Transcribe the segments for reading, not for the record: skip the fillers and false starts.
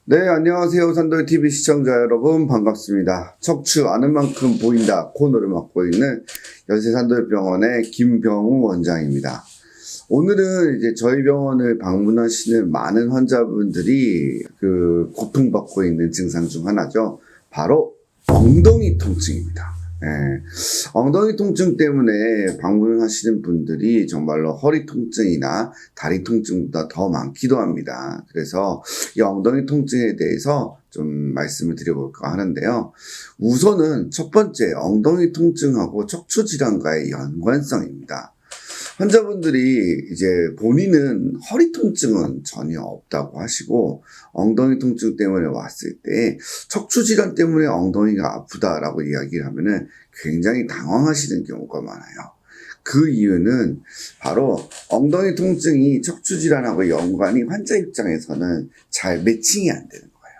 네, 안녕하세요. 산돌TV 시청자 여러분, 반갑습니다. 척추 아는 만큼 보인다 코너를 맡고 있는 연세산돌병원의 김병우 원장입니다. 오늘은 이제 저희 병원을 방문하시는 많은 환자분들이 고통받고 있는 증상 중 하나죠. 바로 엉덩이 통증입니다. 예, 엉덩이 통증 때문에 방문을 하시는 분들이 정말로 허리 통증이나 다리 통증보다 더 많기도 합니다. 그래서 이 엉덩이 통증에 대해서 좀 말씀을 드려볼까 하는데요. 우선은 첫 번째, 엉덩이 통증하고 척추 질환과의 연관성입니다. 환자분들이 이제 본인은 허리 통증은 전혀 없다고 하시고 엉덩이 통증 때문에 왔을 때 척추 질환 때문에 엉덩이가 아프다라고 이야기를 하면은 굉장히 당황하시는 경우가 많아요. 그 이유는 바로 엉덩이 통증이 척추 질환하고 연관이 환자 입장에서는 잘 매칭이 안 되는 거예요.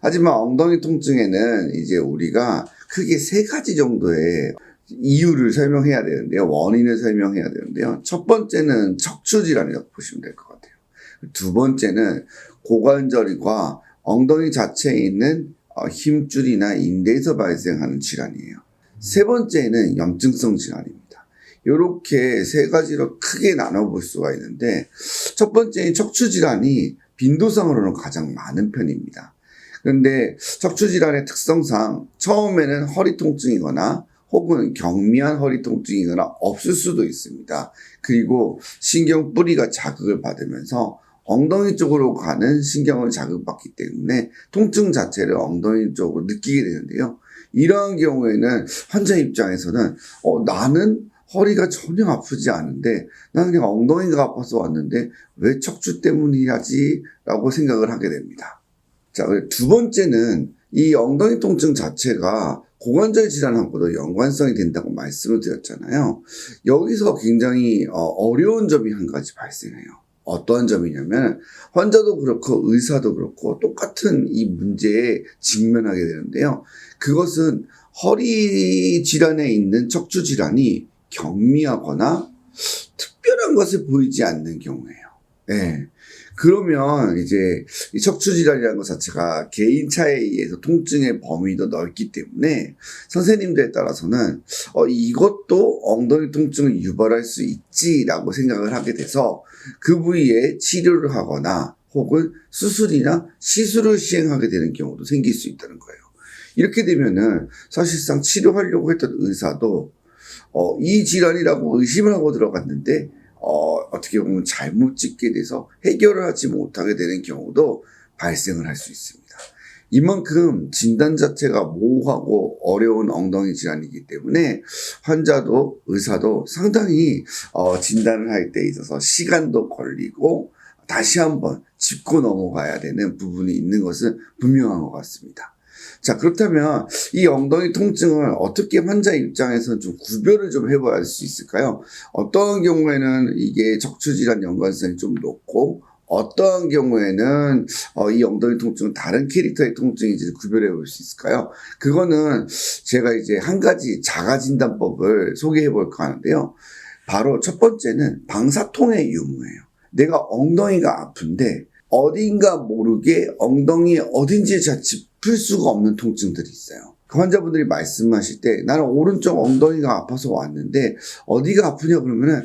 하지만 엉덩이 통증에는 이제 우리가 크게 세 가지 정도의 이유를 설명해야 되는데요. 원인을 설명해야 되는데요. 첫 번째는 척추 질환이라고 보시면 될 것 같아요. 두 번째는 고관절과 엉덩이 자체에 있는 힘줄이나 인대에서 발생하는 질환이에요. 세 번째는 염증성 질환입니다. 이렇게 세 가지로 크게 나눠볼 수가 있는데 첫 번째인 척추 질환이 빈도상으로는 가장 많은 편입니다. 그런데 척추 질환의 특성상 처음에는 허리 통증이거나 혹은 경미한 허리 통증이거나 없을 수도 있습니다. 그리고 신경 뿌리가 자극을 받으면서 엉덩이 쪽으로 가는 신경을 자극받기 때문에 통증 자체를 엉덩이 쪽으로 느끼게 되는데요. 이러한 경우에는 환자 입장에서는 나는 허리가 전혀 아프지 않은데 나는 그냥 엉덩이가 아파서 왔는데 왜 척추 때문이야지? 라고 생각을 하게 됩니다. 자, 두 번째는 이 엉덩이 통증 자체가 고관절 질환하고도 연관성이 된다고 말씀을 드렸잖아요. 여기서 굉장히 어려운 점이 한 가지 발생해요. 어떠한 점이냐면 환자도 그렇고 의사도 그렇고 똑같은 이 문제에 직면하게 되는데요. 그것은 허리 질환에 있는 척추 질환이 경미하거나 특별한 것을 보이지 않는 경우예요. 네. 그러면 이제 이 척추 질환이라는 것 자체가 개인 차에 의해서 통증의 범위도 넓기 때문에 선생님들에 따라서는 이것도 엉덩이 통증을 유발할 수 있지라고 생각을 하게 돼서 그 부위에 치료를 하거나 혹은 수술이나 시술을 시행하게 되는 경우도 생길 수 있다는 거예요. 이렇게 되면은 사실상 치료하려고 했던 의사도 이 질환이라고 의심을 하고 들어갔는데 어떻게 보면 잘못 찍게 돼서 해결을 하지 못하게 되는 경우도 발생을 할 수 있습니다. 이만큼 진단 자체가 모호하고 어려운 엉덩이 질환이기 때문에 환자도 의사도 상당히 진단을 할 때 있어서 시간도 걸리고 다시 한번 짚고 넘어가야 되는 부분이 있는 것은 분명한 것 같습니다. 자, 그렇다면 이 엉덩이 통증을 어떻게 환자 입장에서는 좀 구별을 좀 해봐야 할 수 있을까요? 어떠한 경우에는 이게 척추 질환 연관성이 좀 높고 어떠한 경우에는 이 엉덩이 통증은 다른 캐릭터의 통증인지 구별해 볼 수 있을까요? 그거는 제가 이제 한 가지 자가진단법을 소개해 볼까 하는데요. 바로 첫 번째는 방사통의 유무예요. 내가 엉덩이가 아픈데 어딘가 모르게 엉덩이에 어딘지에 잘 짚을 수가 없는 통증들이 있어요. 그 환자분들이 말씀하실 때 나는 오른쪽 엉덩이가 아파서 왔는데 어디가 아프냐 그러면은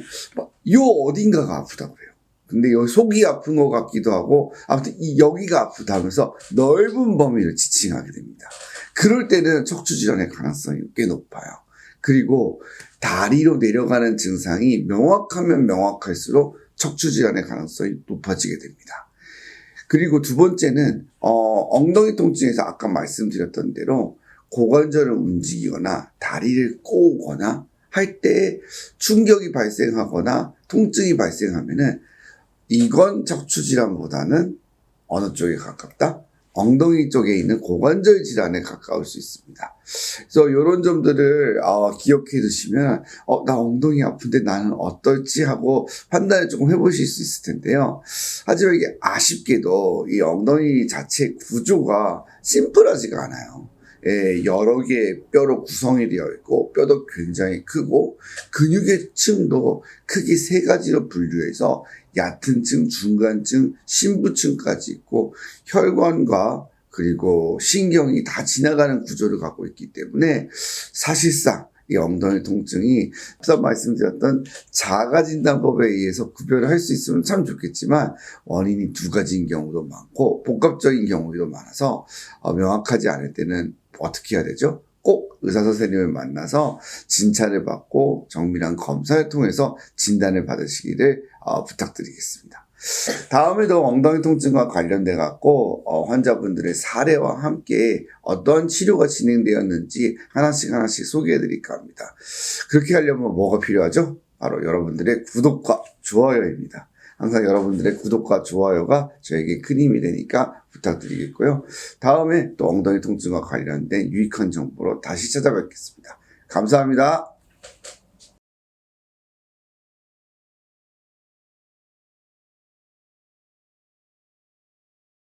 요 어딘가가 아프다고 그래요. 근데 여기 속이 아픈 것 같기도 하고 아무튼 여기가 아프다 하면서 넓은 범위를 지칭하게 됩니다. 그럴 때는 척추 질환의 가능성이 꽤 높아요. 그리고 다리로 내려가는 증상이 명확하면 명확할수록 척추 질환의 가능성이 높아지게 됩니다. 그리고 두 번째는 엉덩이 통증에서 아까 말씀드렸던 대로 고관절을 움직이거나 다리를 꼬우거나 할 때 충격이 발생하거나 통증이 발생하면은 이건 척추 질환보다는 어느 쪽에 가깝다? 엉덩이 쪽에 있는 고관절 질환에 가까울 수 있습니다. 그래서 이런 점들을 기억해 두시면 나 엉덩이 아픈데 나는 어떨지 하고 판단을 조금 해보실 수 있을 텐데요. 하지만 이게 아쉽게도 이 엉덩이 자체 구조가 심플하지가 않아요. 여러 개의 뼈로 구성이 되어 있고 뼈도 굉장히 크고 근육의 층도 크게 세 가지로 분류해서 얕은 층, 중간층, 심부층까지 있고 혈관과 그리고 신경이 다 지나가는 구조를 갖고 있기 때문에 사실상 이 엉덩이 통증이 앞서 말씀드렸던 자가진단법에 의해서 구별을 할 수 있으면 참 좋겠지만 원인이 두 가지인 경우도 많고 복합적인 경우도 많아서 명확하지 않을 때는 어떻게 해야 되죠? 꼭 의사 선생님을 만나서 진찰을 받고 정밀한 검사를 통해서 진단을 받으시기를 부탁드리겠습니다. 다음에도 엉덩이 통증과 관련돼 갖고 환자분들의 사례와 함께 어떤 치료가 진행되었는지 하나씩 소개해 드릴까 합니다. 그렇게 하려면 뭐가 필요하죠? 바로 여러분들의 구독과 좋아요입니다. 항상 여러분들의 구독과 좋아요가 저에게 큰 힘이 되니까 부탁드리겠고요. 다음에 또 엉덩이 통증과 관련된 유익한 정보로 다시 찾아뵙겠습니다. 감사합니다.